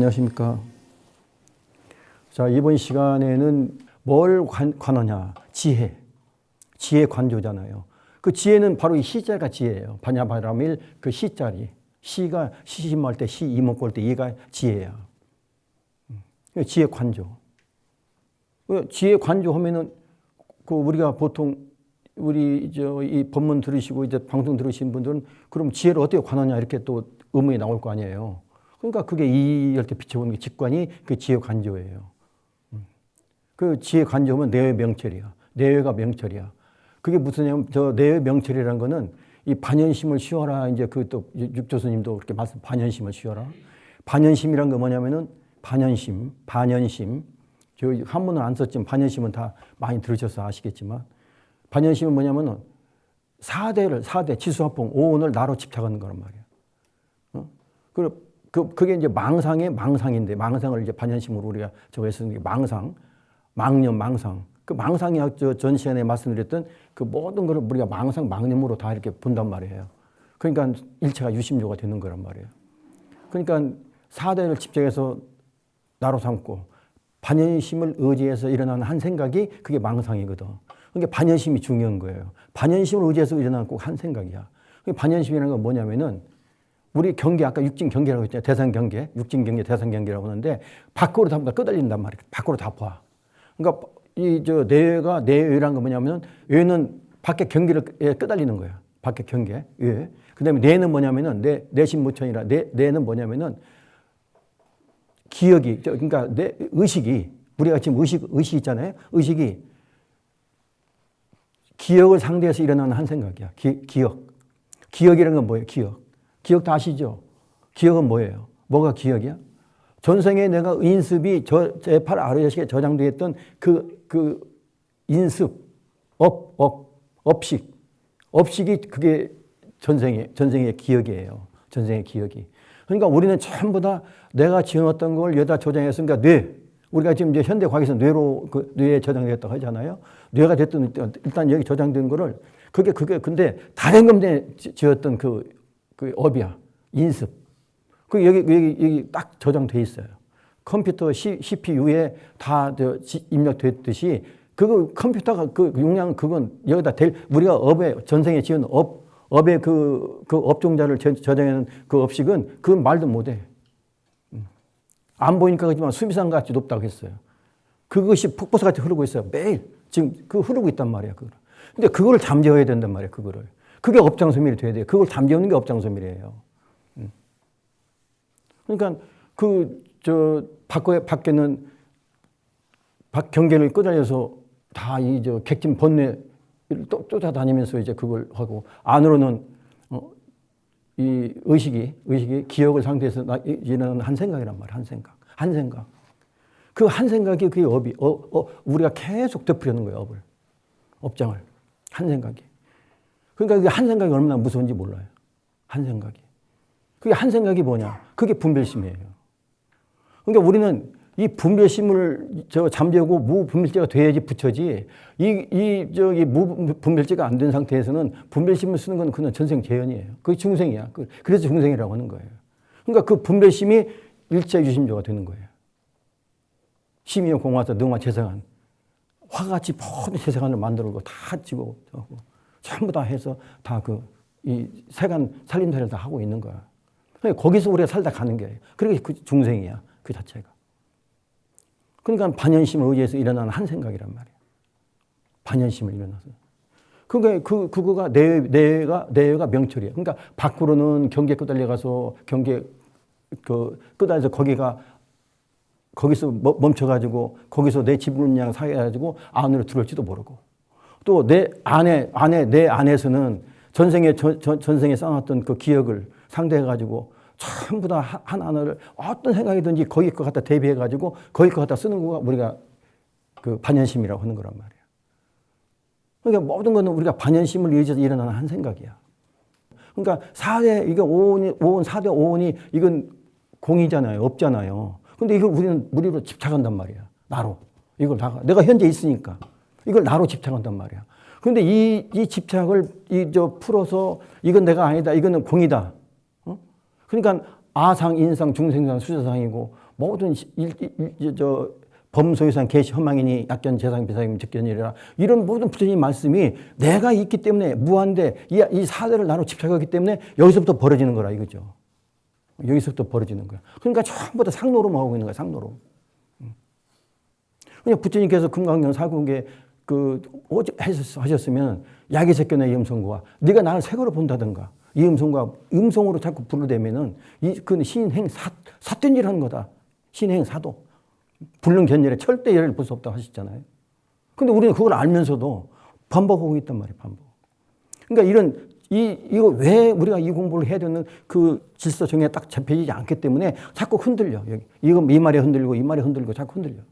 안녕하십니까. 자, 이번 시간에는 뭘 관하냐? 지혜. 지혜 관조잖아요. 그 지혜는 바로 이 시자가 지혜예요. 반야바라밀 그 시자리. 시가 시심할 때 시, 이목구 할 때 이가 지혜야. 지혜 관조. 지혜 관조 하면은 그 우리가 보통 우리 이 법문 들으시고 이제 방송 들으신 분들은 그럼 지혜를 어떻게 관하냐 이렇게 또 의문이 나올 거 아니에요. 그러니까 그게 이할 때 비춰보는 게 직관이 그 지혜 관조예요. 그 지혜 관조면 내외 명철이야. 내외가 명철이야. 그게 무슨냐면 저 내외 명철이라는 거는 이 반연심을 쉬어라. 이제 그 또 육조스님도 그렇게 말씀 반연심을 쉬어라. 반연심이란 거 뭐냐면은 반연심. 저 한문은 안 썼지만 반연심은 다 많이 들으셔서 아시겠지만 반연심은 뭐냐면은 4대 치수합봉 5원을 나로 집착하는 거란 말이에요. 그게 이제 망상인데 망상을 이제 반연심으로 우리가 저거 했으니 망상, 망념, 망상. 그 망상이 전 시간에 말씀드렸던 그 모든 걸 우리가 망상, 망념으로 다 이렇게 본단 말이에요. 그러니까 일체가 유심조가 되는 거란 말이에요. 그러니까 4대를 집착해서 나로 삼고 반연심을 의지해서 일어나는 한 생각이 그게 망상이거든. 그러니까 반연심이 중요한 거예요. 반연심을 의지해서 일어나는 꼭 한 생각이야. 반연심이라는 건 뭐냐면은 우리 경계, 아까 육진 경계라고 했잖아요. 대상 경계, 육진 경계, 대상 경계라고 하는데 밖으로 다 끄달린단 말이에요. 밖으로 다 봐. 그러니까 내외라는 건 뭐냐면은 외는 밖에 경계를 끄달리는 거야. 밖에 경계, 외. 그 다음에 내는 뭐냐면은 내심무천이라 내는 뭐냐면은 기억이, 그러니까 내 의식이, 우리가 지금 의식 있잖아요. 의식이 기억을 상대해서 일어나는 한 생각이야. 기억이라는 건 뭐예요? 기억 다 아시죠? 기억은 뭐예요? 뭐가 기억이야? 전생에 내가 인습이 제8 아르여식에 저장되어 있던 그 인습, 업식이 그게 전생의 기억이에요. 전생의 기억이. 그러니까 우리는 전부 다 내가 지어놨던 걸 여기다 저장했으니까 우리가 지금 이제 현대 과학에서 뇌에 저장됐다고 하잖아요. 뇌가 됐든 일단 여기 저장된 거를 그게 근데 다른 건데 지었던 그 업이야. 인습. 그 여기 딱 저장돼 있어요. 컴퓨터 CPU에 다 입력됐듯이 그거 컴퓨터가 그 용량 그건 여기다 우리가 전생에 지은 업의 그 업종자를 저장하는 그 업식은 그건 말도 못해. 안 보니까 그렇지만 수미산같이 높다고 했어요. 그것이 폭포수같이 흐르고 있어요. 매일 지금 흐르고 있단 말이야. 그걸. 근데 그걸 잠재워야 된단 말이야. 그거를. 그게 업장소멸이 돼야 돼요. 그걸 잠재우는 게 업장소멸이에요. 그러니까 밖에는 경계를 끄달려서 다 객진 번뇌를 쫓아다니면서 이제 그걸 하고 안으로는 이 의식이 기억을 상대해서 일어나는 한 생각이란 말이야. 한 생각. 그 한 생각이 그게 업이 우리가 계속 덮으려는 거예요. 업장을. 한 생각이. 그러니까 그게 한 생각이 얼마나 무서운지 몰라요. 한 생각이. 그게 한 생각이 뭐냐? 그게 분별심이에요. 그러니까 우리는 이 분별심을 잠재우고 무분별제가 돼야지 붙여지 무분별제가 안 된 상태에서는 분별심을 쓰는 건 그냥 전생 재현이에요. 그게 중생이야. 그래서 중생이라고 하는 거예요. 그러니까 그 분별심이 일체 유심조가 되는 거예요. 심이여 공화사 능화 재생한 화같이 모든 재생한을 만들고 다 집어 전부 다 해서 다 이 세간 살림살이를 다 하고 있는 거야. 거기서 우리가 살다 가는 거예요. 그러니까 그 중생이야. 그 자체가. 그러니까 반연심을 의지해서 일어나는 한 생각이란 말이에요. 반연심을 일어나서. 그러니까 그거가 내외가 명철이에요. 그러니까 밖으로는 경계 끄달려가서 끄달려서 거기서 멈춰가지고 거기서 내 지분량 사해가지고 안으로 들어올지도 모르고 또 내 안에서는 전생에 쌓아놨던 그 기억을 상대해가지고 전부 다 하나하나를 어떤 생각이든지 거기 것 갖다 대비해가지고 거기 것 갖다 쓰는 거가 우리가 그 반연심이라고 하는 거란 말이에요. 그러니까 모든 거는 우리가 반연심을 의지해서 일어나는 한 생각이야. 그러니까 4대 5원이 이건 공이잖아요. 없잖아요. 근데 이걸 우리는 무리로 집착한단 말이야. 나로. 이걸 내가 현재 있으니까. 이걸 나로 집착한단 말이야. 근데 이 집착을 풀어서 이건 내가 아니다. 이거는 공이다. 그러니까 아상, 인상, 중생상, 수저상이고 모든 범소유상 계시 허망이니 약견 재상 비상이면 적견이라 이런 모든 부처님 말씀이 내가 있기 때문에 무한대 이 사대를 나로 집착하기 때문에 여기서부터 벌어지는 거라 이거죠. 여기서부터 벌어지는 거야. 그러니까 전부 다 상노름 하고 있는 거야, 상노름. 그냥 부처님께서 금강경 사국에 하셨으면 약이 새겨내 이 음성과 네가 나를 색으로 본다든가 이 음성과 음성으로 자꾸 부르되면은 그 신행 사된지라는 거다. 신행 사도. 불능 견열에 절대 예를 볼 수 없다고 하셨잖아요. 근데 우리는 그걸 알면서도 반복하고 있단 말이에요, 반복. 그러니까 이거 왜 우리가 이 공부를 해야 되는 그 질서 정에 딱 잡혀지지 않기 때문에 자꾸 흔들려. 여기. 이 말에 흔들리고 이 말에 흔들리고 자꾸 흔들려.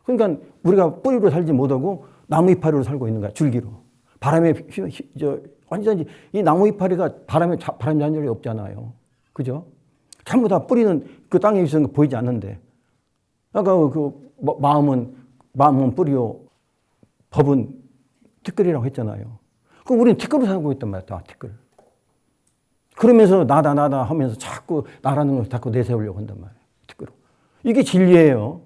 그러니까 우리가 뿌리로 살지 못하고 나무 이파리로 살고 있는 거야, 줄기로. 바람에 완전히 이 나무 이파리가 바람 잔열이 없잖아요. 그죠? 전부 다 뿌리는 그 땅에 있어서 보이지 않는데. 아까 마음은 뿌리요, 법은 티끌이라고 했잖아요. 그럼 우리는 티끌로 살고 있단 말이야, 다 티끌. 그러면서 나다 하면서 자꾸 나라는 걸 자꾸 내세우려고 한단 말이에요, 티끌로. 이게 진리예요.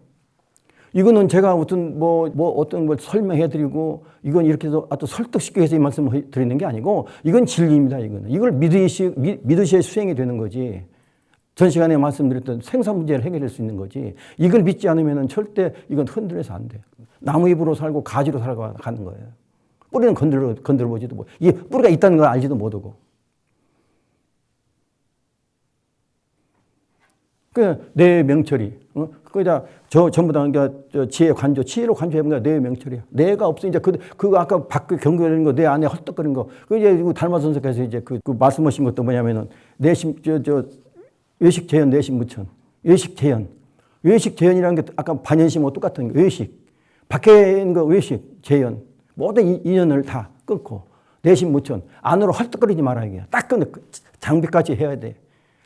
이거는 제가 어떤 걸 설명해드리고 이건 이렇게 해서 설득시키기 위해서 이 말씀을 드리는 게 아니고 이건 진리입니다. 이걸 믿으셔야 수행이 되는 거지. 전 시간에 말씀드렸던 생사 문제를 해결할 수 있는 거지. 이걸 믿지 않으면 절대 이건 흔들려서 안 돼. 나무잎으로 살고 가지로 살아가는 거예요. 뿌리는 건드려보지도 못. 이게 뿌리가 있다는 걸 알지도 못하고. 내 명철이. 그러니까 전부 다 그러니까 지혜 관조, 지혜로 관조해보니까 내 명철이야. 내가 없어. 이제 그거 아까 밖에 경고하는 거, 내 안에 헐떡거리는 거. 그 이제 달마 선생께서 이제 그 말씀하신 것도 뭐냐면은 내심 외식 재현, 내심 무천. 외식 재현. 외식 재현이라는 게 아까 반연심하고 똑같은 거. 외식. 밖에 있는 거 외식, 재현. 모든 인연을 다 끊고 내심 무천. 안으로 헐떡거리지 말아야 해요. 딱 장비까지 해야 돼.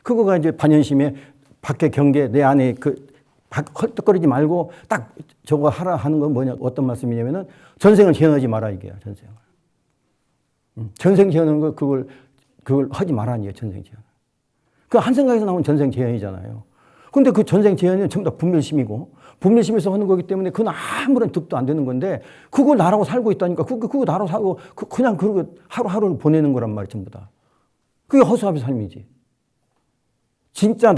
그거가 이제 반연심의 밖에 경계, 내 안에 헐떡거리지 말고 딱 저거 하라 하는 건 뭐냐, 어떤 말씀이냐면은 전생을 재현하지 마라 이게야, 전생을. 전생 재현하는 거 그걸 하지 말라는 얘기야, 전생 재현. 그 한 생각에서 나온 전생 재현이잖아요. 근데 그 전생 재현은 전부 다 분별심이고, 분별심에서 하는 거기 때문에 그건 아무런 득도 안 되는 건데, 그거 나라고 살고 있다니까, 그거 나라고 살고, 그냥 그러고 하루하루를 보내는 거란 말이야, 전부 다. 그게 허수아비 삶이지. 진짜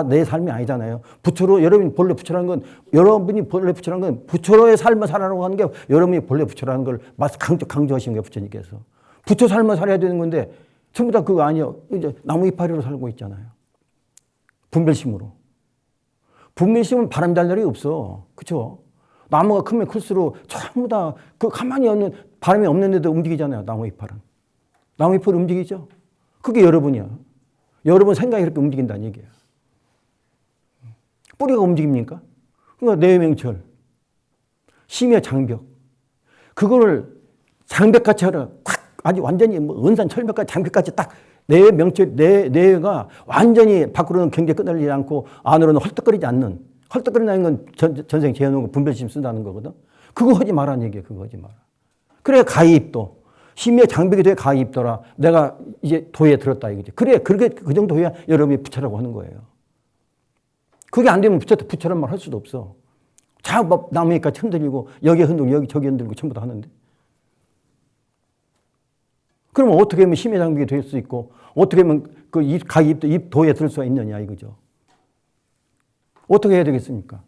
내 삶이 아니잖아요. 부처로, 여러분이 본래 부처라는 건, 여러분이 본래 부처라는 건, 부처로의 삶을 살아라고 하는 게 여러분이 본래 부처라는 걸 강조하신 거예요, 부처님께서. 부처 삶을 살아야 되는 건데, 전부 다 그거 아니에요. 이제 나무 이파리로 살고 있잖아요. 분별심으로. 분별심은 바람 잘 날이 없어. 그쵸? 나무가 크면 클수록 전부 다 가만히 없는, 바람이 없는데도 움직이잖아요, 나무 이파리는. 나무 이파리 움직이죠? 그게 여러분이야. 여러분 생각이 그렇게 움직인다는 얘기예요. 뿌리가 움직입니까? 그러니까 내 명철, 심의 장벽, 그거를 장벽같이 하라. 딱 아주 완전히 은산 철벽까지 장벽같이 딱 내 명철, 내가 완전히 밖으로는 경계 끝날리지 않고 안으로는 헐떡거리지 않는, 헐떡거린다는 건 전생 재현하고 분별심 쓴다는 거거든. 그거 하지 말라는 얘기예요. 그거 하지 마라. 그래 가입도. 심의 장벽이 돼 가입더라. 내가 이제 도에 들었다 이거지. 그래, 그렇게 그 정도 해야 여러분이 부처라고 하는 거예요. 그게 안 되면 부처란 말 할 수도 없어. 나무에까지 흔들리고 여기 흔들고 여기 저기 흔들고 전부 다 하는데. 그러면 어떻게 하면 심의 장벽이 될 수 있고 어떻게 하면 그 가입도 입 도에 들 수가 있느냐 이거죠. 어떻게 해야 되겠습니까?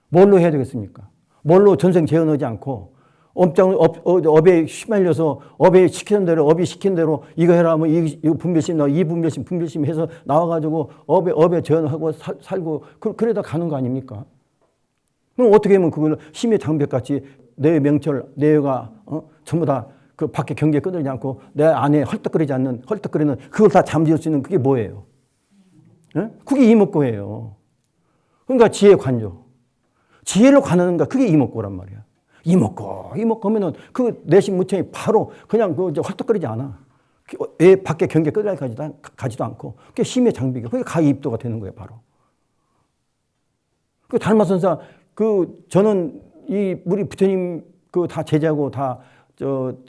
뭘로 해야 되겠습니까? 뭘로 전생 재현하지 않고 업에 휘말려서 업에 시키는 대로 이거 해라 하면 이거 분별심 이 분별심 해서 나와가지고 업에 재현하고 살고 그러다 가는 거 아닙니까? 그럼 어떻게 하면 그걸 심의 장벽같이 내 명철 내가 전부 다 그 밖에 경계에 끊어지지 않고 내 안에 헐떡거리는 그걸 다 잠재울 수 있는 그게 뭐예요? 네? 그게 이목고예요. 그러니까 지혜 관조. 지혜를 관하는가 그게 이목고란 말이야. 이목고면은 그 내심 무천이 바로 그냥 헐떡거리지 않아. 애 밖에 경계 끝까지 가지도 않고 그게 심의 장벽이야. 그게 가입도가 되는 거예요, 바로. 그 달마선사 저는 우리 부처님 다 제자고 다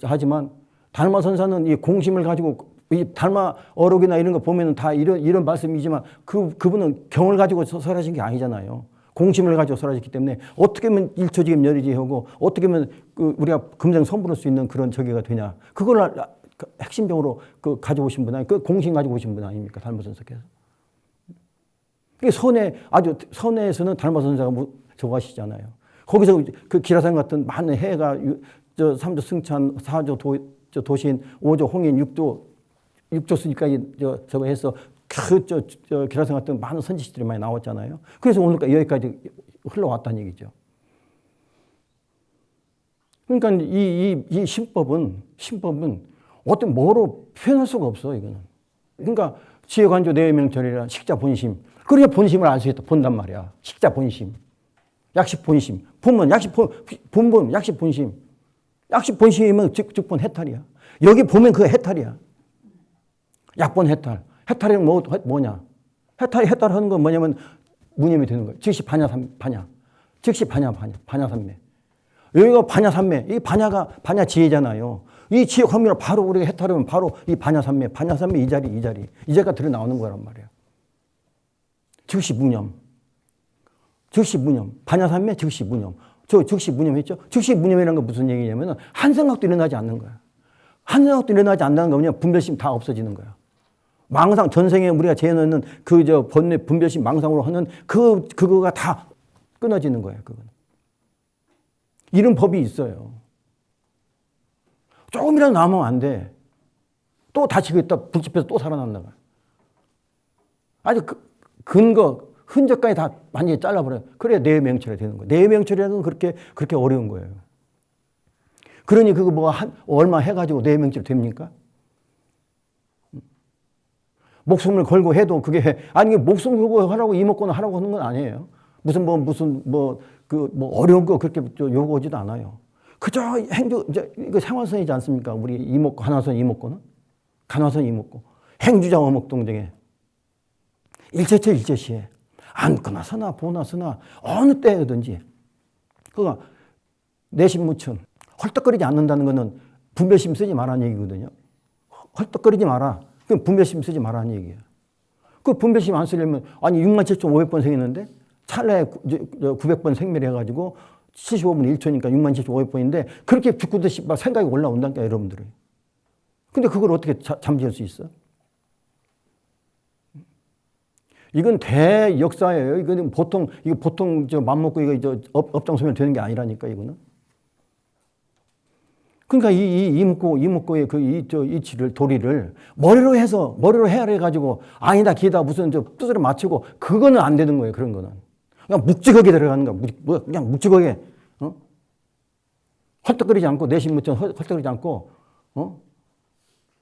하지만 달마선사는 이 공심을 가지고 이 달마 어록이나 이런 거 보면은 다 이런 말씀이지만 그분은 경을 가지고 설하신 게 아니잖아요. 공심을 가지고 설하셨기 때문에 어떻게 하면 일초지금 열이지하고 어떻게 하면 우리가 금생 선부를 수 있는 그런 저기가 되냐. 그걸 핵심적으로 가져오신 분 아니, 그 공심 가지고 오신 분 아닙니까? 달마 선사께서. 아주 선해에서는 달마 선사가 저거 하시잖아요. 거기서 그 기라상 같은 많은 해가 삼조 승찬, 사조 도신, 오조 홍인, 육조 수니까지 저거 해서 기라상 같은 많은 선지시들이 많이 나왔잖아요. 그래서 오늘까지 여기까지 흘러왔다는 얘기죠. 그러니까 이 신법은 어떤 뭐로 표현할 수가 없어, 이거는. 그러니까 지혜관조 내외명철이라 식자 본심. 그래야 본심을 알 수 있다, 본단 말이야. 식자 본심. 약식 본심. 본문, 본본, 약식 본심. 약식 본심이면 즉본 해탈이야. 여기 보면 그거 해탈이야. 약본 해탈. 해탈은 뭐냐? 해탈하는 건 뭐냐면 무념이 되는 거예요. 즉시 반야. 즉시 반야삼매. 여기가 반야삼매. 이 반야 지혜잖아요. 이 지혜 관계로 바로 우리가 해탈하면 바로 이 반야삼매 이 자리가 들어 나오는 거란 말이에요. 즉시 무념. 반야삼매 즉시 무념. 저 즉시 무념 했죠? 즉시 무념이라는 건 무슨 얘기냐면 한 생각도 일어나지 않는 거야. 한 생각도 일어나지 않는 거 그냥 분별심 다 없어지는 거야. 망상, 전생에 우리가 재해놓는 번뇌, 분별심, 망상으로 하는 그거가 다 끊어지는 거예요, 그건. 이런 법이 있어요. 조금이라도 남으면 안 돼. 또 다시 그랬다 불집해서 또 살아난다. 아주 근거, 흔적까지 다 완전히 잘라버려요. 그래야 내외명철이 되는 거예요. 내외명철이라는 건 그렇게 어려운 거예요. 그러니 그거 얼마 해가지고 내외명철이 됩니까? 목숨을 걸고 해도 그게, 아니, 목숨 걸고 하라고 이목구는 하라고 하는 건 아니에요. 무슨 어려운 거 그렇게 요구하지도 않아요. 그저 이거 생활선이지 않습니까? 우리 이목구, 간화선 이목구는? 간화선 이목구. 행주자 어목동정에. 일체처 일체시에. 앉거나 서나 보나 서나 어느 때든지. 그거 내심무춘. 헐떡거리지 않는다는 거는 분별심 쓰지 말라는 얘기거든요. 헐떡거리지 마라. 그럼 분별심 쓰지 말라는 얘기예요. 그 분별심 안 쓰려면, 아니, 67,500번 생겼는데, 찰나에 900번 생멸 해가지고, 75분 1초니까 67,500번인데, 그렇게 죽고듯이 막 생각이 올라온다니까, 여러분들이. 근데 그걸 어떻게 잠재울 수 있어? 이건 대역사예요. 이거 보통 맘먹고 업장 소멸 되는 게 아니라니까, 이거는. 그러니까 이목구의 이치를, 도리를 머리로 헤아려가지고 아니다, 기다, 무슨 뜻으로 맞추고, 그거는 안 되는 거예요, 그런 거는. 그냥 묵직하게 들어가는 거야. 그냥 묵직하게, 헐떡거리지 않고, 내심무천 헐떡거리지 않고,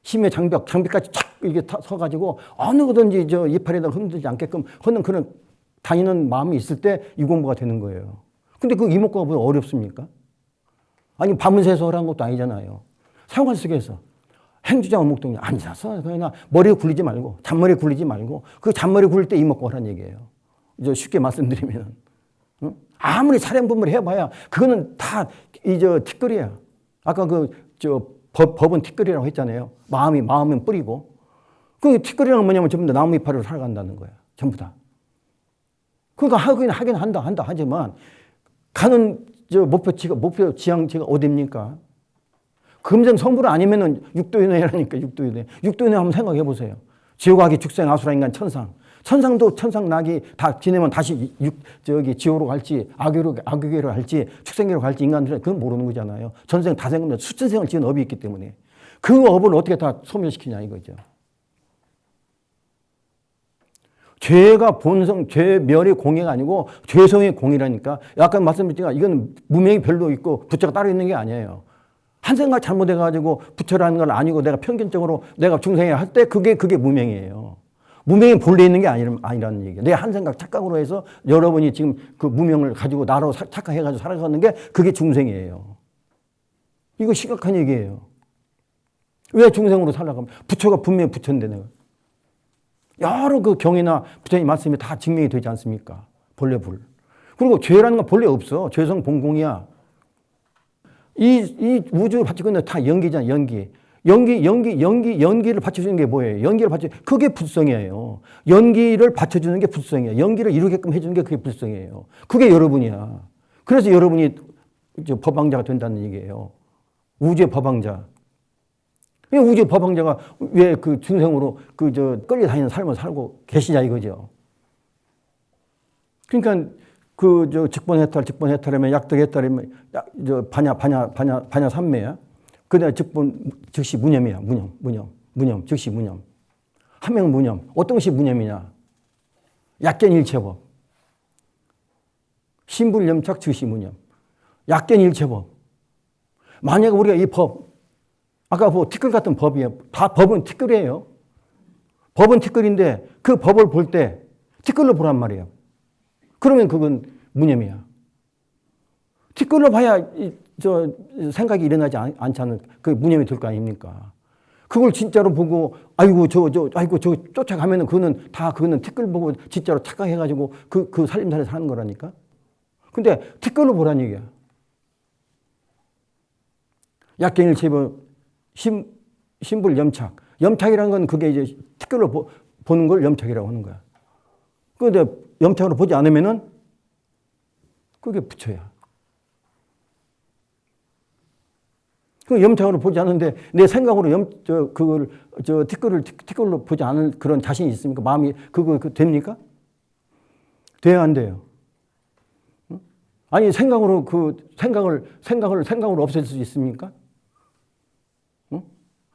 심의 장벽까지 착 이렇게 서가지고, 어느 거든지 이파리에다 흔들지 않게끔 하는 그런 다니는 마음이 있을 때 이 공부가 되는 거예요. 근데 그 이목구가 뭐 어렵습니까? 아니, 밤을 새서 하라는 것도 아니잖아요. 생활 속에서 행주자 어목동이 앉아서 그냥 머리에 굴리지 말고, 잔머리에 굴리지 말고, 그 잔머리 굴릴 때 이목구 하라는 얘기예요. 이제 쉽게 말씀드리면. 아무리 사량분별을 해봐야 그거는 다 티끌이야. 아까 법은 티끌이라고 했잖아요. 마음은 뿌리고. 그 티끌이란 뭐냐면 전부 다 나무 이파리로 살아간다는 거야. 전부 다. 그러니까 하긴 한다 하지만 가는 목표 지향지가 어딥니까? 금생 성불 아니면은 육도윤회라니까, 육도윤회. 육도윤회 한번 생각해 보세요. 지옥하기 죽생 아수라 인간 천상. 천상도 천상 낙이 다 지내면 다시 지옥으로 갈지, 악유계로 갈지, 축생계로 갈지 인간들은 그건 모르는 거잖아요. 전생 다 생각나 수천생을 지은 업이 있기 때문에. 그 업을 어떻게 다 소멸시키냐 이거죠. 죄가 본성, 죄멸이 공해가 아니고 죄성의 공이라니까. 아까 말씀드렸지만 이건 무명이 별로 있고 부처가 따로 있는 게 아니에요. 한 생각 잘못해가지고 부처라는 걸 아니고 내가 편견적으로 내가 중생에 할 때 그게 무명이에요. 무명이 본래 있는 게 아니라는 얘기예요. 내 한 생각 착각으로 해서 여러분이 지금 그 무명을 가지고 나로 착각해가지고 살아가는 게 그게 중생이에요. 이거 심각한 얘기예요. 왜 중생으로 살아가면 부처가 분명히 부처인데 내가. 여러 그 경이나 부처님 말씀이 다 증명이 되지 않습니까? 본래 불. 그리고 죄라는 건 본래 없어. 죄성 본공이야. 이 우주를 바치고 있는 다 연기잖아, 연기. 연기를 받쳐주는 게 뭐예요? 그게 불성이에요. 연기를 받쳐주는 게 불성이에요. 연기를 이루게끔 해주는 게 그게 불성이에요. 그게 여러분이야. 그래서 여러분이 법왕자가 된다는 얘기예요. 우주의 법왕자. 우주의 법왕자가 왜 그 중생으로 끌려다니는 삶을 살고 계시냐 이거죠. 그러니까 직본해탈하면 약득해탈하면 반야 삼매야. 그다음에 직본 즉시 무념이야. 무념 즉시 무념. 하명 무념. 어떤 것이 무념이냐? 약견일체법. 신불염착 즉시 무념. 약견일체법. 만약에 우리가 이 법, 아까 티끌 같은 법이에요. 다 법은 티끌이에요. 법은 티끌인데 그 법을 볼 때 티끌로 보란 말이에요. 그러면 그건 무념이야. 티끌로 봐야 생각이 일어나지 않지 않은 그 무념이 될 거 아닙니까? 그걸 진짜로 보고 아이고 저 쫓아가면은 그거는 티끌 보고 진짜로 착각해가지고 그 살림살이 사는 거라니까. 근데 티끌로 보란 얘기야. 약견일체법 신불 염착. 염착이라는 건 그게 이제 티끌로 보는 걸 염착이라고 하는 거야. 그런데 염착으로 보지 않으면은 그게 부처야. 그 염착으로 보지 않는데 내 생각으로 티끌로 보지 않을 그런 자신이 있습니까? 마음이 그거 됩니까? 돼야 안 돼요. 아니 생각으로 생각을 없앨 수 있습니까?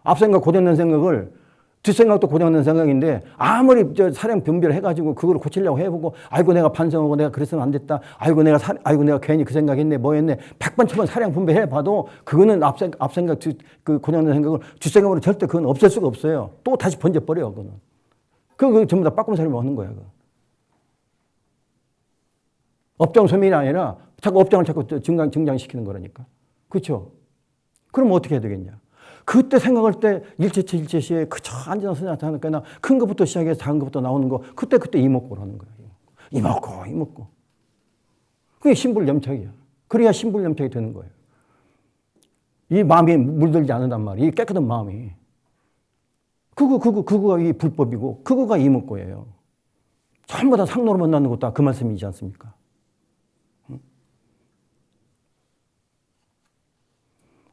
앞생각 고장난 생각을 뒷생각도 고장난 생각인데 아무리 사량 분별해가지고 그걸 고치려고 해보고 아이고 내가 반성하고 내가 그랬으면 안 됐다. 아이고 내가 괜히 그 생각했네 뭐 했네. 100번 1000번 사량 분별해봐도 그거는 앞생각 그 고장난 생각을 뒷생각으로 절대 그건 없앨 수가 없어요. 또 다시 번져버려요. 그거는. 그거 전부 다 빠꿈살이만 하는 거야. 그거. 업장 소멸이 아니라 자꾸 업장을 자꾸 증장시키는 거라니까. 그렇죠? 그럼 어떻게 해야 되겠냐? 그때 생각할 때 일체시에 그저 앉아서 나타나니까 큰 것부터 시작해서 작은 것부터 나오는 거 그때 이목고라는 거예요. 이목고. 그게 신불염착이야. 그래야 신불염착이 되는 거예요. 이 마음이 물들지 않는단 말이에요. 이 깨끗한 마음이. 그거가 이 불법이고 그거가 이목고예요. 전부 다 상노로 만나는 것도 그 말씀이지 않습니까?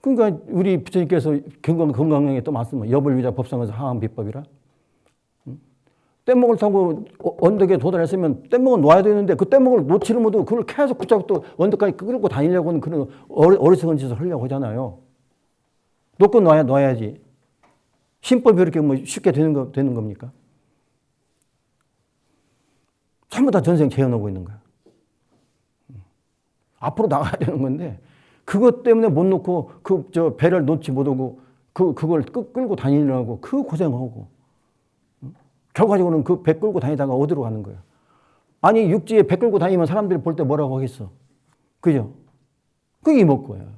그러니까 우리 부처님께서 건강명에 또 말씀을 여불위자 법상에서 하한 비법이라. 뗏목을 타고 언덕에 도달했으면 뗏목을 놓아야 되는데 그 뗏목을 놓지는 못하고 그걸 계속 붙잡고 또 언덕까지 끌고 다니려고 하는 그런 어리석은 짓을 하려고 하잖아요. 놓고 놔야지. 신법이 이렇게 쉽게 되는 겁니까? 전부 다 전생 재현하고 있는 거야. 앞으로 나가야 되는 건데 그것 때문에 못 놓고 배를 놓지 못하고 그걸 끌고 다니느라고 그 고생하고 결과적으로는 그 배 끌고 다니다가 어디로 가는 거야? 아니 육지에 배 끌고 다니면 사람들이 볼 때 뭐라고 하겠어? 그죠? 그게 이목구예요.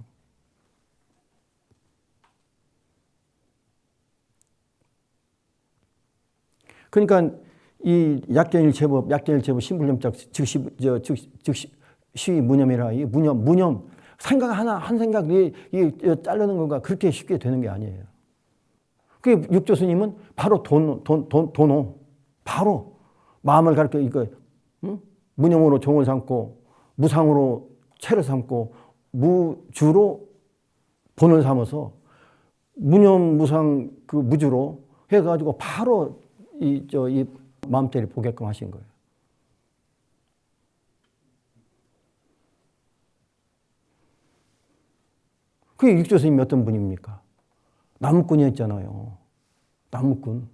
그러니까 이 약견일체법 신불염착 즉시 무념이라 이 무념 생각 한 생각이 자르는 거가 그렇게 쉽게 되는 게 아니에요. 그 육조 스님은 바로 도노 바로 마음을 가르쳐 무념으로 종을 삼고 무상으로 체를 삼고 무주로 본을 삼아서 무념 무상 그 무주로 해가지고 바로 이 마음대를 보게끔 하신 거예요. 그 육조 스님이 어떤 분입니까? 나무꾼이었잖아요. 나무꾼.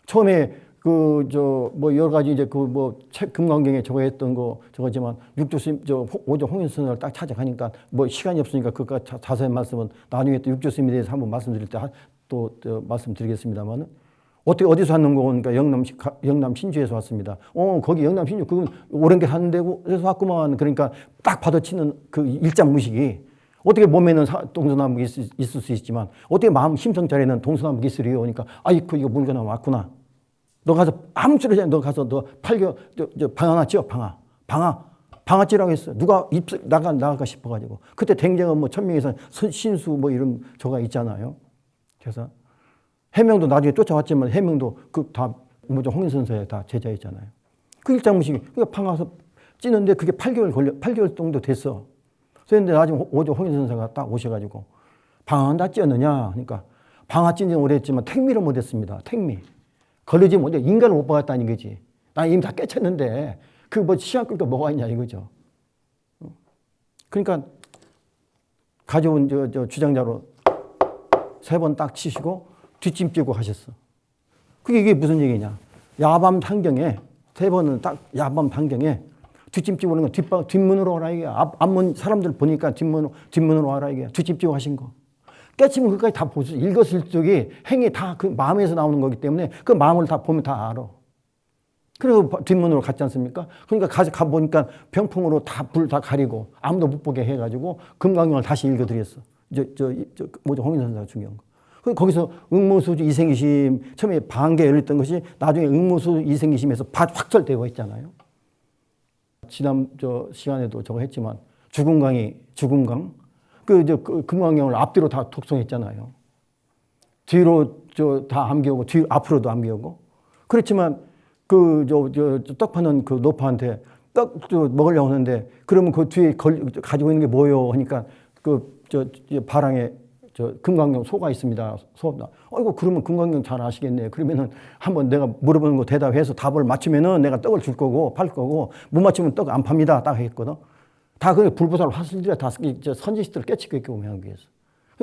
처음에 여러 가지 이제 책 금강경에 저거 했던 거 저거지만 육조 스님 오조 홍인선을 딱 찾아가니까 시간이 없으니까 그까 자세한 말씀은 나중에 또 육조 스님에 대해서 한번 말씀드릴 때 또 말씀드리겠습니다만은 어디서 왔는 거 보니까 영남 신주에서 왔습니다. 거기 영남 신주 그건 오랜 게 사는 데고 그래서 왔구만. 그러니까 딱 받아치는 그 일장 무식이 어떻게 몸에는 동서남북이 있을 수 있지만 어떻게 마음 심성자리에는 동서남북이 있으리요. 그러니까 아이고 이거 물건 왔구나. 너 가서 아무 소리 하지 너 가서 너 방아 놨죠? 방아 방아찌라고 했어. 누가 나갈까 싶어가지고. 그때 댕쟁은 뭐 천명에서 신수 뭐 이런 저가 있잖아요. 그래서 해명도 나중에 쫓아왔지만 해명도 그 다 뭐죠 홍인선사의 다 제자였잖아요. 그 일장무식이 그러니까 방아서 찌는데 그게 8개월 정도 됐어. 그런데 나중에 오조 홍인선사가 딱 오셔가지고 방아는 다 찌었느냐? 그러니까 방아 찐 지는 오래했지만 택미를 못했습니다. 택미. 걸리지 못해 인간을 못 박았다는 거지. 나 이미 다 깨쳤는데 그 뭐 시간 끌 거 뭐가 있냐 이거죠. 그러니까 가져온 저 주장자로 3번 딱 치시고 뒷짐 찌고 하셨어. 그게 이게 무슨 얘기냐? 야밤 환경에 3번은 딱 야밤 환경에 뒷짐 찌고 오는 건 뒷문으로 와라 이게. 앞문 사람들 보니까 뒷문으로 와라 이게. 뒷짐 찌고 하신 거. 깨치면 그까지 다 보수. 일거수일투족이 행위 다 그 마음에서 나오는 거기 때문에 그 마음을 다 보면 다 알아. 그리고 뒷문으로 갔지 않습니까? 그러니까 가보니까 병풍으로 다 불 다 가리고 아무도 못 보게 해가지고 금강경을 다시 읽어드렸어. 뭐죠? 홍인선사가 중요한 거. 거기서 응모수주 이생기심 처음에 반개 열렸던 것이 나중에 응모수 이생기심에서 확철되고 있잖아요. 지난 시간에도 저거 했지만 죽음강 그 금강경을 앞뒤로 다 독송했잖아요. 뒤로 다 암기하고 앞으로도 암기하고. 그렇지만 떡 파는 그 노파한테 떡 먹으려고 하는데 그러면 그 뒤에 가지고 있는 게 뭐요? 하니까 바랑에 금강경 소가 있습니다. 아이고 그러면 금강경 잘 아시겠네. 그러면은 한번 내가 물어보는 거 대답해서 답을 맞추면은 내가 떡을 줄 거고 팔 거고 못 맞추면 떡 안 팝니다. 딱 했거든. 다 그게 불보살 화술들이 다 선지식들을 깨치게끔 하기 위해서.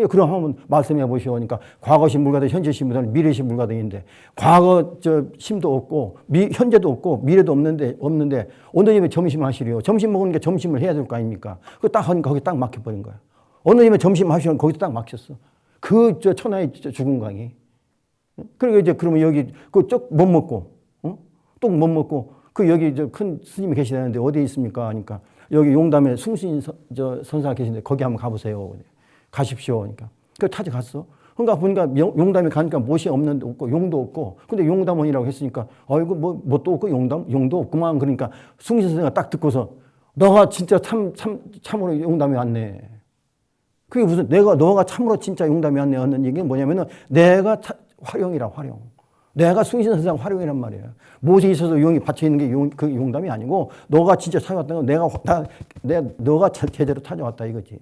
그럼 한번 말씀해 보시오니까 과거 신물가든 현재 신물가든 미래 신물가든인데 과거 심도 없고 현재도 없고 미래도 없는데 어느 집에 점심 하시려. 점심 먹으니까 점심을 해야 될 거 아닙니까? 그 딱 하니까 거기 딱 막혀버린 거야. 어느 집에 점심 하시려 거기서 딱 막혔어. 그 천하의 죽은 강이. 그리고 이제 그러면 여기 그쪽 못 먹고 또 못 먹고 그 여기 큰 스님이 계시다는데 어디에 있습니까? 하니까 여기 용담에 숭신 선사가 계신데 거기 한번 가보세요. 가십시오. 그러니까. 찾아갔어. 그러니까 보니까 용담에 가니까 못이 없는데 없고 용도 없고 근데 용담원이라고 했으니까 아이고 뭐 또 없고 용도 없구만. 그러니까 숭신 선생가 딱 듣고서 너가 진짜 참으로 용담이 왔네. 그게 무슨 너가 참으로 진짜 용담이 왔네 하는 얘기는 뭐냐면은 내가 활용이라 활용. 내가 숭신 선생 활용이란 말이에요. 못에 있어서 용이 받쳐 있는 게 그 용담이 아니고 너가 진짜 찾아왔다는 건 너가 제대로 찾아왔다 이거지.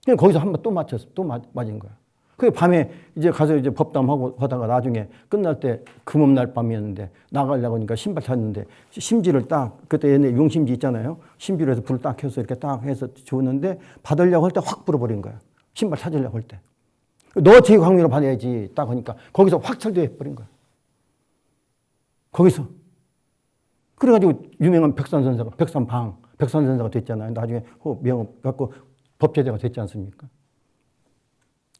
그냥 거기서 한번 또 맞췄어. 또 맞은 거야. 그 밤에 이제 가서 이제 법담하고 하다가 나중에 끝날 때 금음날 밤이었는데 나가려고 하니까 신발 찾는데 심지를 딱 그때 옛날에 용심지 있잖아요. 심지로 해서 불을 딱 켜서 이렇게 딱 해서 줬는데 받으려고 할 때 확 불어버린 거야. 신발 찾으려고 할 때. 너 제 광명으로 받아야지 딱 하니까 거기서 확 철도해 버린 거야. 거기서. 그래가지고 유명한 백산선사가 됐잖아요. 나중에 명을 갖고 법제자가 됐지 않습니까?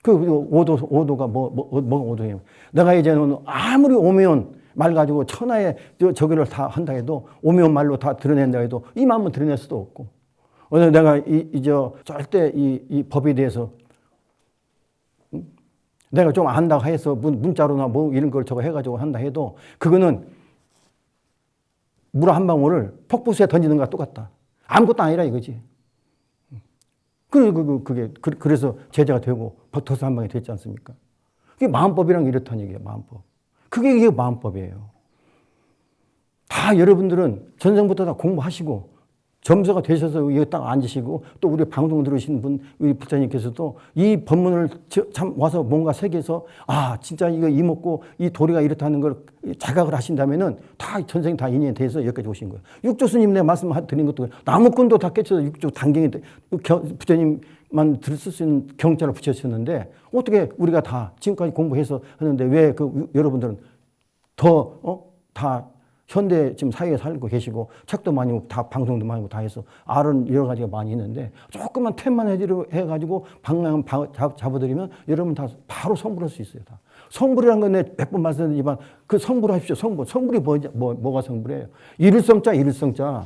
그 오도가 뭐가 오도예요? 내가 이제는 아무리 오면 말 가지고 천하의 저기를 다 한다 해도 오면 말로 다 드러낸다 해도 이 마음은 드러낼 수도 없고. 오늘 내가 절대 이 법에 대해서 내가 좀 안다고 해서 문자로나 뭐 이런 걸 저거 해가지고 한다 해도 그거는 물 한 방울을 폭포수에 던지는 거랑 똑같다. 아무것도 아니라 이거지. 그래서 제자가 되고 버터서 한 방에 됐지 않습니까? 그게 마음법이란 게 이렇다는 얘기예요. 마음법. 이게 마음법이에요. 다 여러분들은 전생부터 다 공부하시고 점수가 되셔서 여기 딱 앉으시고 또 우리 방송 들으시는 분 우리 부처님께서도 이 법문을 참 와서 뭔가 새겨서 진짜 이거 이먹고 이 도리가 이렇다는 걸 자각을 하신다면은 다 전생 다 인연에 대해서 여기까지 오신 거예요. 육조 스님 내가 말씀드린 것도 나무꾼도 다 깨쳐서 육조 단경에 부처님만 들을 수 있는 경자를 붙여주셨는데 어떻게 우리가 다 지금까지 공부해서 하는데 왜 여러분들은 다 현대 지금 사회에 살고 계시고 책도 많이 다 방송도 많이 다 해서 알은 여러 가지가 많이 있는데 조금만 템만 해가지고 방향 잡아드리면 여러분 다 바로 성불할 수 있어요. 다. 성불이라는 건 내가 몇 번 말씀드리지만 그 성불 하십시오. 성불이 뭐가 성불이에요? 일일성자.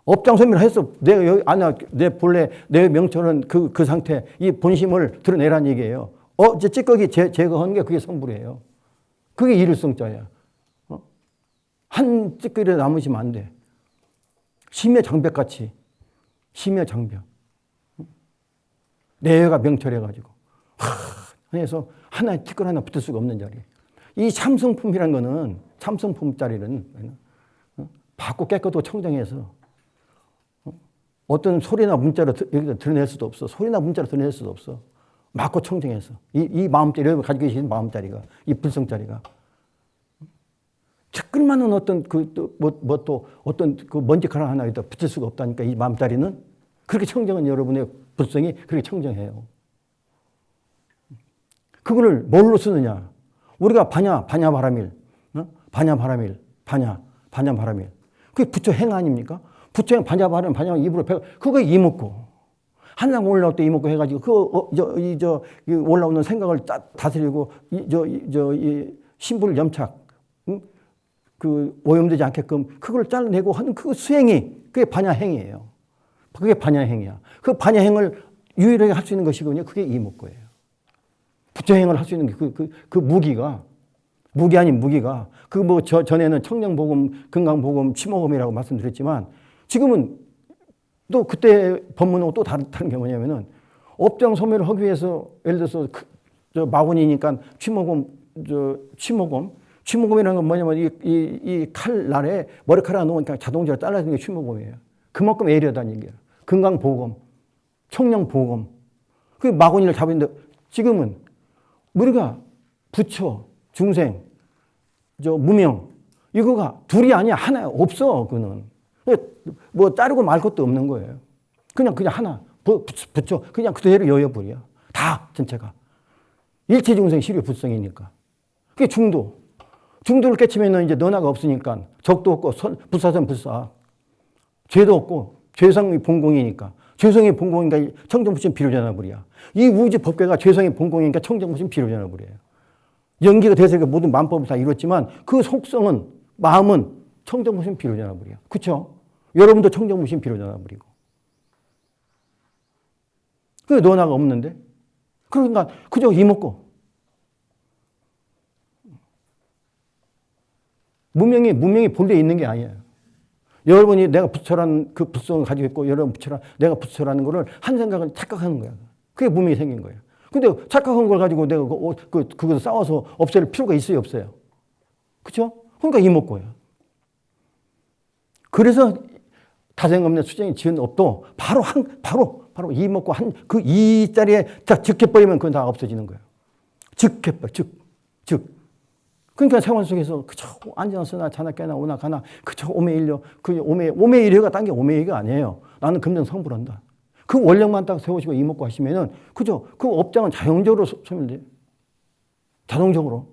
업장소멸을 했어. 내가 여기 내 본래 내 명철은 그 상태 이 본심을 드러내라는 얘기예요. 이제 찌꺼기 제거하는 게 그게 성불이에요. 그게 일일성자야. 한 찌꺼기라도 남으시면 안 돼. 심야 장벽같이. 심야 장벽. 내외가 명철해가지고. 그래서 하나의 티끌 하나 붙을 수가 없는 자리. 이 참성품이라는 거는, 참성품짜리는, 밝고 깨끗하고 청정해서 어떤 소리나 문자로 여기다 드러낼 수도 없어. 소리나 문자로 드러낼 수도 없어. 맑고 청정해서. 이 마음자리, 여러분 가지고 계신 마음자리가, 이 불성자리가. 티끌만한 어떤 어떤 그 먼지카락 하나 여기다 붙일 수가 없다니까, 이 마음자리는. 그렇게 청정한 여러분의 불성이 그렇게 청정해요. 그거를 뭘로 쓰느냐? 우리가 반야바라밀, 반야바라밀. 그게 부처 행 아닙니까? 부처 행 반야바라밀, 입으로 그거 이목고. 한상 올라올 때 이목고 해가지고, 올라오는 생각을 다스리고, 신부를 염착, 그 오염되지 않게끔 그걸 잘라내고 하는 그 수행이, 그게 반야행이에요. 그게 반야행이야. 그 반야행을 유일하게 할 수 있는 것이거든요. 그게 이목고예요. 부처행을 할 수 있는 그 무기가, 무기 아닌 무기가, 전에는 청량복음, 금강복음, 치모금이라고 말씀드렸지만, 지금은 또 그때 법문하고 또 다른 게 뭐냐면은, 업장 소멸을 하기 위해서, 예를 들어서, 마군이니까 취모금이라는 건 뭐냐면, 이 칼날에 머리카락 놓으니까 자동적으로 잘라주는 게 취모금이에요. 그만큼 애려다는 얘기예요. 금강보금, 청량보금. 그 마군이를 잡았는데, 지금은 우리가 부처, 중생, 무명, 이거가 둘이 아니야. 하나야. 없어, 그거는. 뭐 자르고 말 것도 없는 거예요. 그냥 하나. 부처. 그냥 그대로 여여불이야. 다, 전체가. 일체 중생 시류 불성이니까. 그게 중도. 중도를 깨치면 이제 너나가 없으니까 적도 없고 불사선 불사. 죄도 없고 죄성이 본공이니까. 죄성이 본공이니까 청정부심 비료전화불이야. 이 우주 법계가 죄성이 본공이니까 청정부심 비료전화불이에요. 연기가 돼서 모든 만법을 다 이뤘지만 그 속성은, 마음은 청정부심 비료전화불이야. 그렇죠? 여러분도 청정부심 비료전화불이고. 그게 너나가 없는데? 그러니까 그저 이먹고. 무명이 본래 있는 게 아니에요. 여러분이 내가 부처라는 그 불성을 가지고 있고, 여러분 내가 부처라는 거를 한 생각을 착각하는 거야. 그게 무명이 생긴 거예요. 근데 착각한 걸 가지고 내가 그것을 싸워서 없앨 필요가 있어요, 없어요? 그쵸? 그러니까 이목고예요. 그래서 다생업내 수정이 지은 업도 바로 이목고 그 이 자리에 딱 즉해버리면 그건 다 없어지는 거예요. 즉해버려, 즉. 그러니까 생활 속에서 그저 앉아나 쓰나 자나 깨나 오나 가나 그저 오매일려. 그 오매일려가 딴 게 오매일려가 아니에요. 나는 금전 성불한다. 그 원력만 딱 세우시고 이목고 하시면은 그저 그 업장은 자연적으로 소멸돼요. 자동적으로.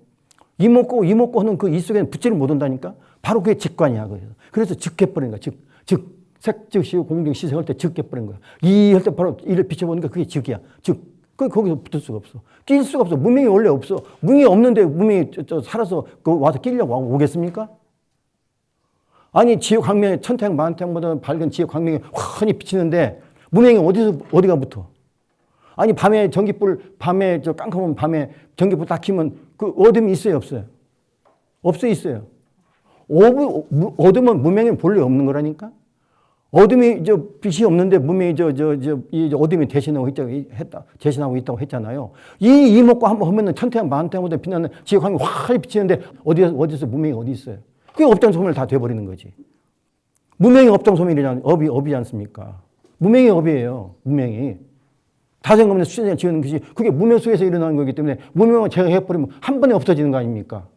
이목고 하는 그 이 속에는 붙지를 못한다니까. 바로 그게 직관이야. 그래서 즉해버린 거야. 즉. 색즉시요 공정 시색할 때 즉해버린 거야. 이 할 때 바로 이를 비춰보니까 그게 즉이야. 거기서 붙을 수가 없어. 낄 수가 없어. 무명이 원래 없어. 무명이 없는데 무명이 살아서 와서 끼려고 오겠습니까? 아니, 지옥 광명에 천태양 만태양보다 밝은 지옥 광명이 환히 비치는데 무명이 어디가 붙어? 아니, 밤에 깜깜한 밤에 전기불 딱 켜면 그 어둠이 있어요, 없어요? 있어요. 어둠은 무명이 본래 없는 거라니까? 어둠이 빛이 없는데 무명이 이 어둠이 대신하고 있다고 했잖아요. 이 이목고 한번 하면은 천태양 만태양보다 빛나는 지옥 광명이 환히 비치는데 어디서 무명이 어디 있어요? 그게 업장 소멸 다 돼버리는 거지. 무명이 업장 소멸이잖아요. 업이지 않습니까? 무명이 업이에요. 무명이. 다생업내 수천을 지으는 것이 그게 무명 속에서 일어나는 거기 때문에 무명을 제가 해버리면 한 번에 없어지는 거 아닙니까?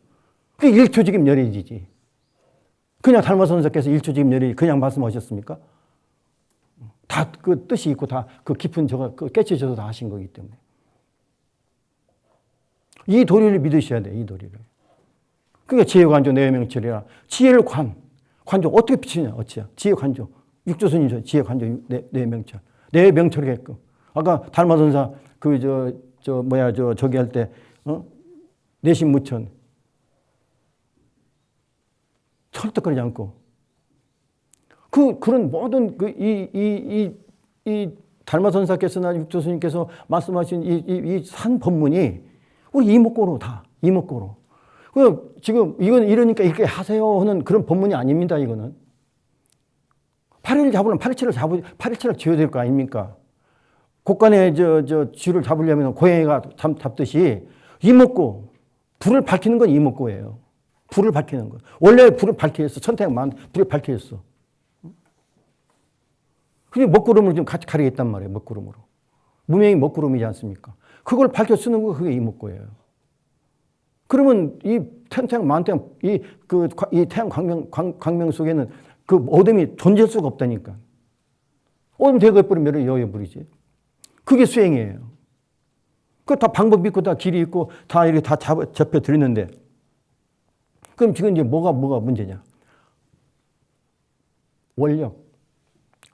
그게 일초직임 열애지지. 그냥 달마선사께서 일초직임 열애 그냥 말씀하셨습니까? 다 그 뜻이 있고 다 그 깊은 그 깨치셔서 다 하신 거기 때문에. 이 도리를 믿으셔야 돼, 이 도리를. 그러니까 지혜관조 내외명철이라. 지혜를 관조 어떻게 비치냐, 어찌야. 지혜관조. 육조선이죠. 지혜관조 내외명철. 내외명철이게끔. 아까 달마선사 저기 할 때 내신무천 철떡거리지 않고 그런 모든 이 달마선사께서나 육조스님께서 말씀하신 이 산 법문이 우리 이목고로 다 이목고로. 지금 이건 이러니까 이렇게 하세요 하는 그런 법문이 아닙니다. 이거는 8일 잡으려면 8일치를 지어야 될 거 아닙니까? 곳간에 쥐를 잡으려면 고양이가 잡듯이 이목고, 불을 밝히는 건 이목고예요. 불을 밝히는 거. 원래 불을 밝혀야 했어. 천태양만 불을 밝혀야 했어. 근데 먹구름을 좀 같이 가리겠단 말이에요. 먹구름으로. 무명이 먹구름이지 않습니까? 그걸 밝혀 쓰는 거 그게 이목고예요. 그러면 이 태양 만태양 이 태양 광명 속에는 그 어둠이 존재할 수가 없다니까. 어둠 제거해버리면 여여버리지. 그게 수행이에요. 그 다 방법이 있고 다 길이 있고 다 이렇게 다 접해 드리는데 그럼 지금 이제 뭐가 문제냐? 원력,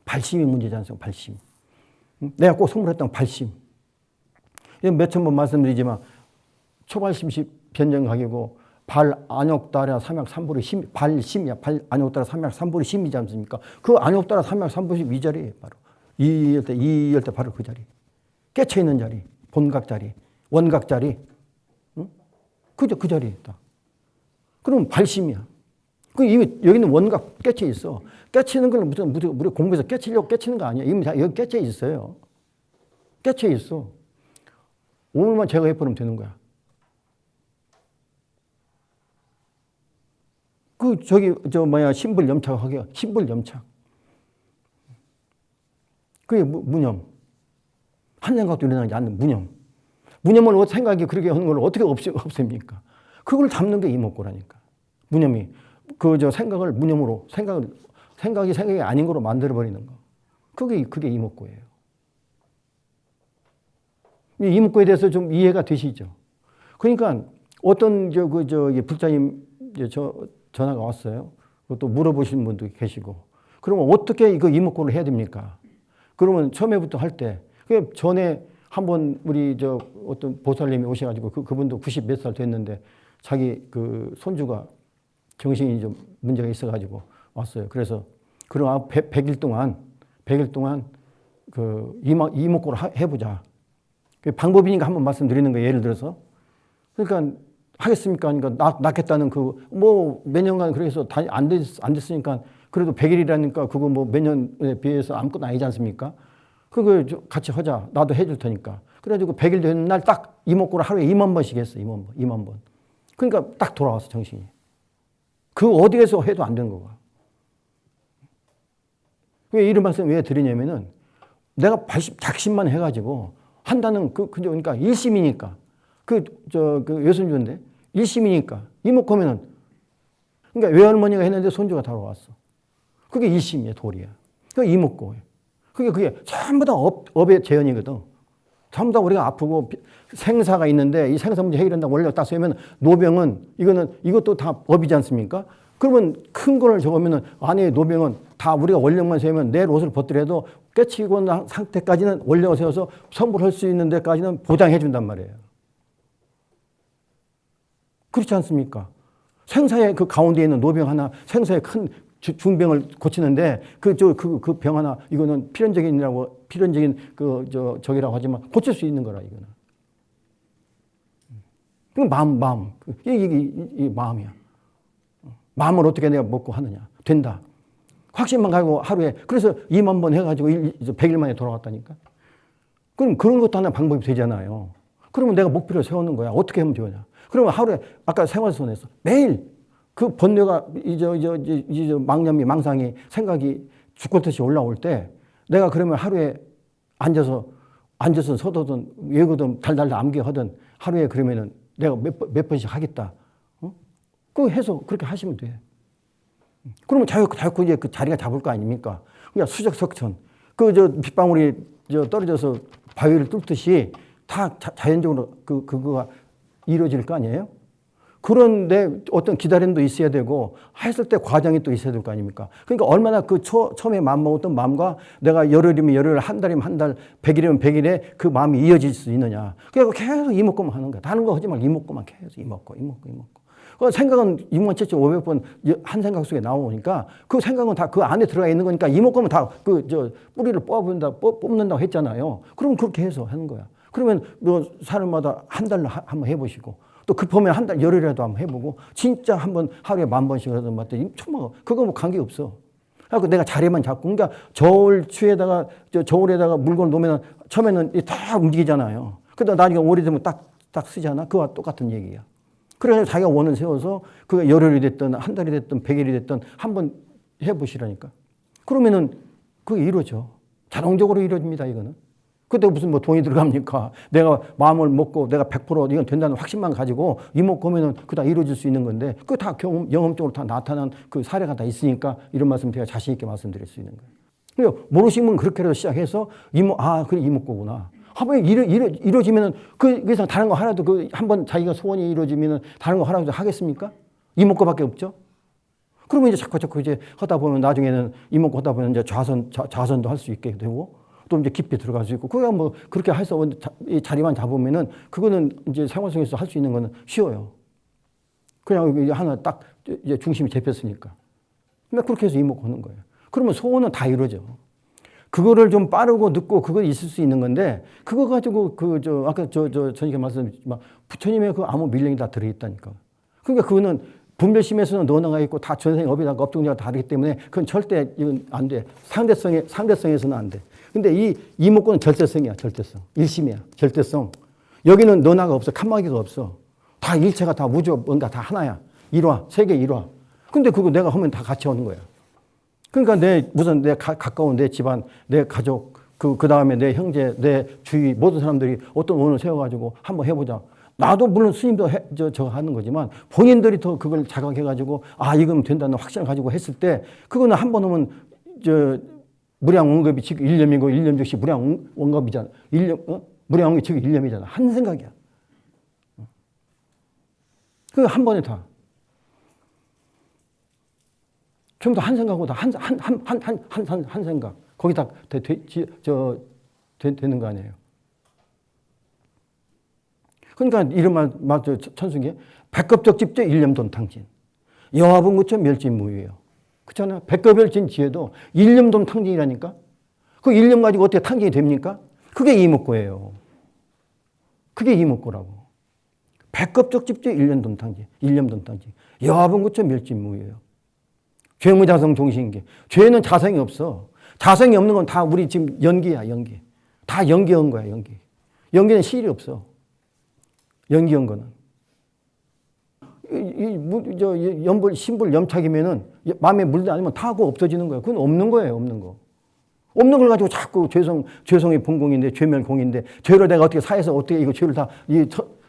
발심이 문제지 않습니까? 발심. 내가 꼭 선물했던 발심. 몇천 번 말씀드리지만 초발심시 변정각이고 발안욕따라 삼약삼불의 심, 발심이야. 발안욕따라 삼약삼불의 심이지 않습니까? 그 안욕따라 삼약삼불이 이 자리예요. 바로 이열 때 바로 그 자리. 깨쳐 있는 자리, 본각 자리, 원각 자리, 응? 그죠? 그 자리에 있다. 그럼 발심이야. 그 이미 여기는 원각 깨쳐 있어. 깨치는 걸 무슨 우리 공부해서 깨치려고 깨치는 거 아니야. 이미 다 여기 깨쳐 있어요. 깨쳐 있어. 오늘만 제거해버리면 되는 거야. 신불 염착하게 신불 염착. 그게 무념. 한 생각도 일어나지 않는 무념. 무념을 생각이 그렇게 하는 걸 어떻게 없앱니까? 그걸 잡는 게 이목고라니까. 무념이 생각을 무념으로 생각이 아닌 거로 만들어 버리는 거. 그게 이목고예요. 이 이목고에 대해서 좀 이해가 되시죠? 그러니까 어떤 불자님 전화가 왔어요. 또 물어보시는 분도 계시고. 그러면 어떻게 이거 이목고를 해야 됩니까? 그러면 처음에부터 할 때, 전에 한번 우리 어떤 보살님이 오셔가지고 그분도 90 몇 살 됐는데 자기 손주가 정신이 좀 문제가 있어가지고 왔어요. 그래서 그럼 100일 동안 이목고를 해보자. 방법이니까 한번 말씀드리는 거예요. 예를 들어서. 그러니까 하겠습니까? 그러니까 낫겠다는 몇 년간 그래서 안 됐으니까 그래도 100일이라니까 그거 몇 년에 비해서 아무것도 아니지 않습니까? 그거 같이 하자. 나도 해줄 테니까. 그래가지고 100일 되는 날 딱 이목고를 하루에 2만 번씩 했어. 2만 번. 그러니까 딱 돌아왔어, 정신이. 그 어디에서 해도 안 되는 거가. 왜 이런 말씀 왜 드리냐면은 내가 작심만 해가지고 한다는 그러니까 일심이니까. 외손주인데 일심이니까. 이목고면은 그러니까 외할머니가 했는데 손주가 돌아왔어. 그게 일심이야, 도리야. 그게 이목고예요. 그게 전부 다 업의 재현이거든. 전부 다 우리가 아프고 생사가 있는데 이 생사 문제 해결한다고 원래 딱 쓰면 노병은 이것도 다 업이지 않습니까? 그러면 큰 거를 적으면 안에 노병은 다 우리가 원력만 세우면 내일 옷을 벗더라도 깨치고 난 상태까지는 원력을 세워서 선물할 수 있는 데까지는 보장해 준단 말이에요. 그렇지 않습니까? 생사의 그 가운데 있는 노병 하나, 생사의 큰 중병을 고치는데 그 병 하나 이거는 필연적인 적이라고 하지만 고칠 수 있는 거라 이거는. 그 마음. 이게 마음이야. 마음을 어떻게 내가 먹고 하느냐. 된다. 확신만 가지고 하루에 그래서 2만 번 해가지고 100일 만에 돌아왔다니까. 그럼 그런 것도 하나 방법이 되잖아요. 그러면 내가 목표를 세우는 거야. 어떻게 하면 좋으냐. 그러면 하루에 아까 생활선에서 매일 그 번뇌가 망념이 망상이 생각이 죽겠듯이 올라올 때 내가 그러면 하루에 앉아서 서도든 외우든 달달 암기하든 하루에 그러면은 내가 몇 번씩 하겠다. 그거 해서 그렇게 하시면 돼. 그러면 자꾸 이제 그 자리가 잡을 거 아닙니까? 그냥 수적석천. 빗방울이 떨어져서 바위를 뚫듯이 다 자연적으로 그거가 이루어질 거 아니에요? 그런데 어떤 기다림도 있어야 되고 했을 때 과정이 또 있어야 될 거 아닙니까? 그러니까 얼마나 처음에 마음먹었던 마음과 내가 열흘이면 열흘, 한 달이면 한 달, 100일이면 100일에 그 마음이 이어질 수 있느냐. 그래서 계속 이목고만 하는 거야. 다른 거 하지 말고 이목고만 계속 이목고. 그 생각은 67,500번 한 생각 속에 나오니까 그 생각은 다 그 안에 들어가 있는 거니까 이목고만 다 뿌리를 뽑는다고 했잖아요. 그럼 그렇게 해서 하는 거야. 그러면 사람마다 한 달로 한번 해보시고 또 급하면 한 달 열흘이라도 한번 해보고 진짜 한번 하루에 10,000번씩이라도 맞대. 정말 그거 관계 없어. 그래서 내가 자리만 잡고, 그러니까 저울에다가 물건을 놓으면 처음에는 다 움직이잖아요. 그러다 나중에 오래되면 딱 쓰잖아. 그와 똑같은 얘기야. 그래서 자기가 원을 세워서 그가 열흘이 됐든 한 달이 됐든 100일이 됐든 한번 해보시라니까. 그러면은 그게 이루어져. 자동적으로 이루어집니다, 이거는. 그때 무슨 뭐 돈이 들어갑니까? 내가 마음을 먹고 내가 100% 이건 된다는 확신만 가지고 이목구면은 그거 다 이루어질 수 있는 건데 그거 다 영험적으로 다 나타난 그 사례가 다 있으니까 이런 말씀 제가 자신 있게 말씀드릴 수 있는 거예요. 모르시면 그렇게라도 시작해서 그래 이목구구나. 한번 이루어지면은 그 이상 다른 거 하나도 한번 자기가 소원이 이루어지면은 다른 거 하나도 하겠습니까? 이목구밖에 없죠. 그러면 이제 자꾸 이제 하다 보면 나중에는 이목구 하다 보면 이제 좌선도 할 수 있게 되고 또 이제 깊이 들어갈 수 있고 그거 뭐 그렇게 해서 이 자리만 잡으면은 그거는 이제 생활 속에서 할 수 있는 거는 쉬워요. 그냥 하나 딱 이제 중심이 잡혔으니까. 그러니까 그렇게 해서 이목구 하는 거예요. 그러면 소원은 다 이루어져. 그거를 좀 빠르고 늦고 그거 있을 수 있는 건데 그거 가지고 아까 저니까 말씀드렸지만 부처님의 그 아무 밀령이 다 들어있다니까. 그러니까 그거는 분별심에서는 너나가 있고 다 전생 업이다가 업종자가 다르기 때문에 그건 절대 이건 안 돼. 상대성에서는 안 돼. 근데 이 이목구는 절대성이야, 절대성. 일심이야, 절대성. 여기는 너나가 없어, 칸막이가 없어. 다 일체가 다 우주 뭔가 다 하나야. 일화, 세계 일화. 근데 그거 내가 하면 다 같이 오는 거야. 그러니까 내 가까운 내 집안, 내 가족, 그 다음에 내 형제, 내 주위 모든 사람들이 어떤 원을 세워가지고 한번 해보자. 나도 물론 스님도 저거 하는 거지만 본인들이 더 그걸 자각해가지고 이건 된다는 확신을 가지고 했을 때 그거는 한 번 하면 무량원겁이 즉 일념이고 일념 즉시 무량원겁이잖아. 무량원겁이 즉 일념이잖아. 한 생각이야. 그 한 번에 다. 전부 다 한 생각하고 다 한 생각. 거기 다 되는 거 아니에요. 그러니까 이런 말 천승에 백급적 집제 일념돈탕진. 여화분구처 멸진무유예요. 그렇잖아요. 백급열진 지혜도 일념돈탕진이라니까. 그 일념 가지고 어떻게 탕진이 됩니까? 그게 이목구예요. 그게 이목구라고. 백급적 집제 일념돈탕진. 일념돈탕진. 여화분구처 멸진무유예요. 죄무자성 종신계. 죄는 자성이 없어. 자성이 없는 건 다 우리 지금 연기야, 연기. 다 연기한 거야, 연기. 연기는 실이 없어. 연기한 거는. 연불, 신불, 염착이면은 마음에 물지 않으면 다 그거 없어지는 거예요. 그건 없는 거예요, 없는 거. 없는 걸 가지고 자꾸 죄성이 본공인데, 죄멸공인데, 죄를 내가 어떻게 사해서 어떻게 이거 죄를 다,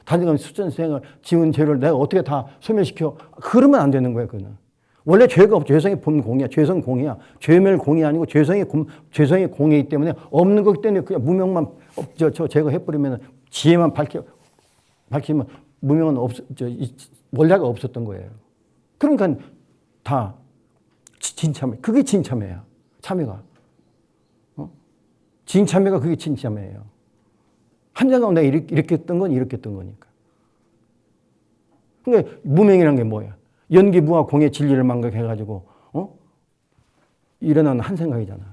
단정한 수전생을 지은 죄를 내가 어떻게 다 소멸시켜. 그러면 안 되는 거예요, 그거는. 원래 죄가 없죠. 죄성이 본공이야. 죄성 공이야. 죄멸공이 아니고 죄성이 공이기 때문에 없는 거기 때문에 그냥 무명만 제거해버리면 지혜만 밝히면 무명은 원래가 없었던 거예요. 그러니까 다 진참회. 그게 진참회야. 참회가. 진참회가 그게 진참회예요. 한 장은 내가 이렇게 했던 건 이렇게 했던 거니까. 그러니까 무명이라는 게 뭐야? 연기무와 공의 진리를 망각해가지고 일어나는 한 생각이잖아.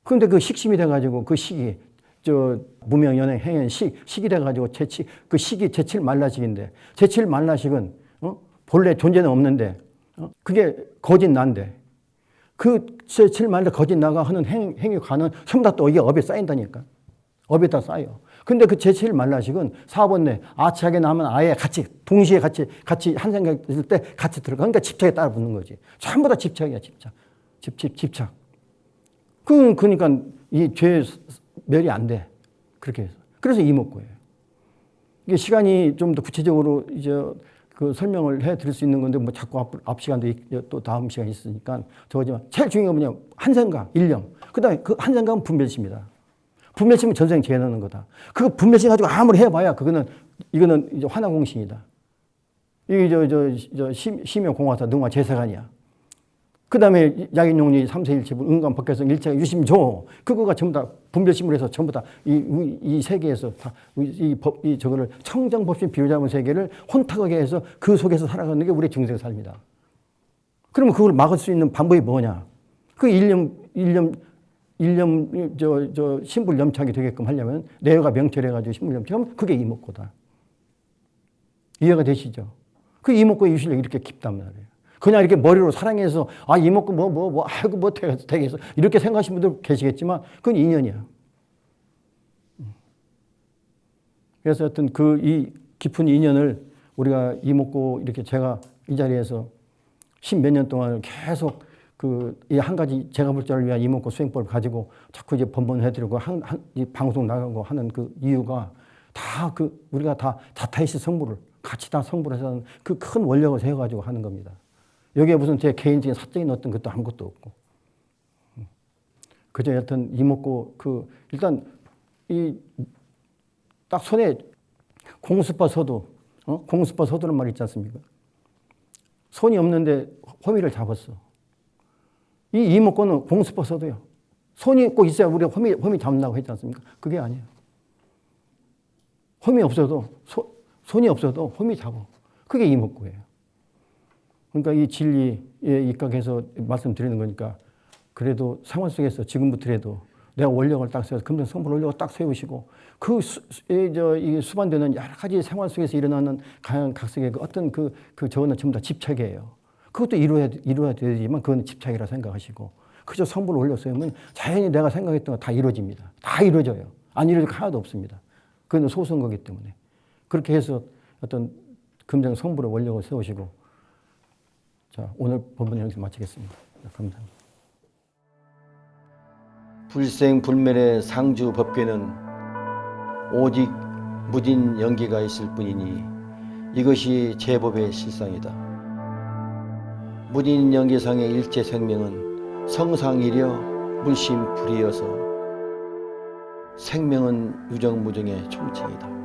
그런데 그 식심이 돼가지고 그 식이 무명, 연행, 행연, 식이 돼가지고 그 식이 제칠 말라식인데 제칠 말라식은 본래 존재는 없는데 그게 거짓 난데 그 제칠 말라 거짓 나가 하는 행위 가는 전부 다 또 이게 업에 쌓인다니까. 업에다 쌓여. 근데 그 제칠 말라식은 4번 내 아치하게 나면 아예 같이 동시에 같이 한 생각 있을 때 같이 들어가. 그러니까 집착에 따라 붙는 거지. 전부 다 집착이야, 집착. 그러니까 이 죄 멸이 안 돼. 그렇게 해서. 그래서 이목구예요. 이게 시간이 좀 더 구체적으로 그 설명을 해 드릴 수 있는 건데 뭐 자꾸 앞 시간도 또 다음 시간이 있으니까 저거지만 제일 중요한 건 뭐냐? 한 생각, 일념. 그다음에 그 한 생각은 분별심이다. 분별심은 전생 재현하는 거다. 그 분별심 가지고 아무리 해봐야 이거는 이제 화나공신이다. 이게 심여공화사 능화 제사관이야. 그 다음에 약인용리 삼세일체불 은감 법계성 일체가 유심조 그거가 전부 다 분별심을 해서 전부 다 이 세계에서 다 저거를 청정법신 비유자문 세계를 혼탁하게 해서 그 속에서 살아가는 게 우리 중생 삶이다. 그러면 그걸 막을 수 있는 방법이 뭐냐? 그 일념 신불 염착이 되게끔 하려면 내가 명철해가지고 신불 염착하면 그게 이목구다. 이해가 되시죠? 그 이목구의 유실력이 이렇게 깊단 말이에요. 그냥 이렇게 머리로 사랑해서 아 이먹고 아이고 뭐 되겠어 이렇게 생각하시는 분들 계시겠지만 그건 인연이야. 그래서 하여튼 그 이 깊은 인연을 우리가 이먹고 이렇게 제가 이 자리에서 10몇 년 동안 계속 그 이 한 가지 제가 볼 자를 위한 이먹고 수행법을 가지고 자꾸 이제 번번해드리고 이 방송 나가고 하는 그 이유가 다 그 우리가 다 다타이시 성부를 같이 다 성부를 해서 그 큰 원력을 세워가지고 하는 겁니다. 여기에 무슨 제 개인적인 사적인 어떤 것도 아무것도 없고. 그저 여튼 이먹고 그 일단 이 딱 손에 공수파 서도, 공수파 서도는 말 있지 않습니까? 손이 없는데 호미를 잡았어. 이 이먹고는 공수파 서도요. 손이 꼭 있어야 우리가 호미 잡는다고 했지 않습니까? 그게 아니에요. 홈이 없어도, 손이 없어도 홈이 잡아. 그게 이먹고예요. 그러니까 이 진리에 입각해서 말씀드리는 거니까 그래도 상황 속에서 지금부터라도 내가 원력을 딱 세워서 금전 성불 원력을 딱 세우시고 이 수반되는 여러 가지 생활 속에서 일어나는 다양한 각색의 그 어떤 저거는 전부 다 집착이에요. 그것도 이루어야 되지만 그건 집착이라 생각하시고 그저 성불을 올려 세우면 자연히 내가 생각했던 거 다 이루어집니다. 다 이루어져요. 안 이루어질 거 하나도 없습니다. 그건 소수인 거기 때문에. 그렇게 해서 어떤 금전 성불의 원력을 세우시고 자, 오늘 본문 여기서 마치겠습니다. 감사합니다. 불생불멸의 상주 법궤는 오직 무진 연기가 있을 뿐이니 이것이 제법의 실상이다. 무진 연기상의 일체 생명은 성상이려 물심불이어서 생명은 유정무정의 총칭이다.